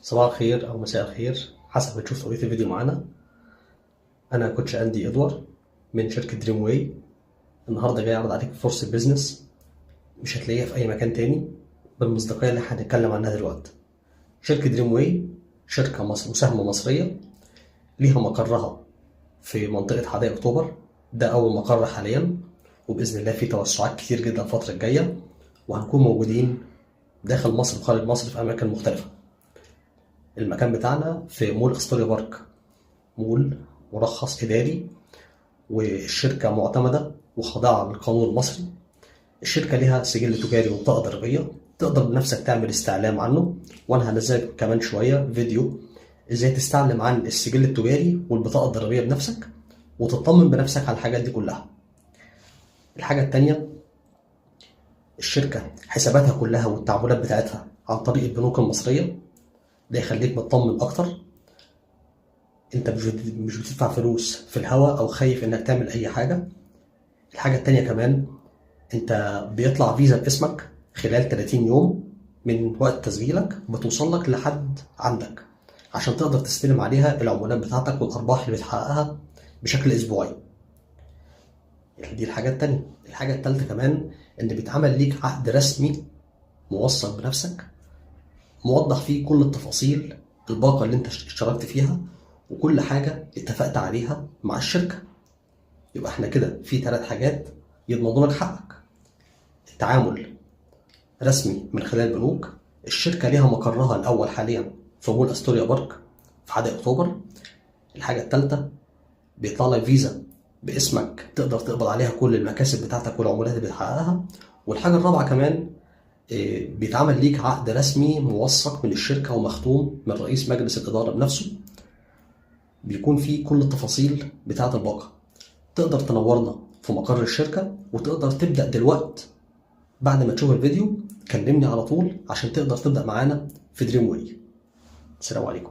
صباح الخير أو مساء الخير حسب ما تشوف توقيت الفيديو معانا. أنا كوتش أندي إدوار من شركة دريم واي. النهاردة جاي أعرض عليك فرصة بيزنس مش هتلاقيها في أي مكان تاني بالمصداقية اللي هنتكلم عنها دلوقتي. شركة دريم واي شركة مساهمة مصرية، ليها مقرها في منطقة حدائق أكتوبر، ده أول مقر حاليا، وبإذن الله في توسعات كتير جدا الفترة الجاية، وهنكون موجودين داخل مصر وخارج مصر في أماكن مختلفة. المكان بتاعنا في مول أستوريا بارك، مول مرخص إداري، والشركة معتمدة وخاضعة للقانون المصري. الشركة لها سجل تجاري وبطاقة ضريبية، تقدر بنفسك تعمل استعلام عنه، وأنا هنزلك كمان شوية فيديو إزاي تستعلم عن السجل التجاري والبطاقة الضريبية بنفسك وتطمن بنفسك على الحاجات دي كلها. الحاجة التانية، الشركة حساباتها كلها والتعاملات بتاعتها عن طريق البنوك المصرية، ده يخليك مطمن أكتر. انت مش بتدفع فلوس في الهوا او خايف انك تعمل اي حاجة. الحاجة التانية كمان، انت بيطلع فيزا باسمك خلال 30 يوم من وقت تسجيلك، بتوصل لك لحد عندك عشان تقدر تستلم عليها العمولات بتاعتك والارباح اللي بتحققها بشكل اسبوعي. دي الحاجة التانية. الحاجة التالتة كمان، ان بيتعمل ليك عقد رسمي موثق بنفسك، موضح فيه كل التفاصيل، الباقة اللي انت اشتركت فيها وكل حاجة اتفقت عليها مع الشركة. يبقى احنا كده في 3 حاجات يضمنوا لك حقك: التعامل رسمي من خلال بنوك، الشركة ليها مقرها الأول حاليا في مول أستوريا بارك في حدائق أكتوبر، الحاجة التالتة بيطلع لك فيزا باسمك تقدر تقبض عليها كل المكاسب بتاعتك والعمولات اللي بتحققها، والحاجة الرابعة كمان بيتعمل ليك عقد رسمي موثق من الشركة ومختوم من رئيس مجلس الإدارة بنفسه، بيكون فيه كل التفاصيل بتاعة الباقة. تقدر تنورنا في مقر الشركة وتقدر تبدأ دلوقت بعد ما تشوف الفيديو. كلمني على طول عشان تقدر تبدأ معانا في دريم واي. السلام عليكم.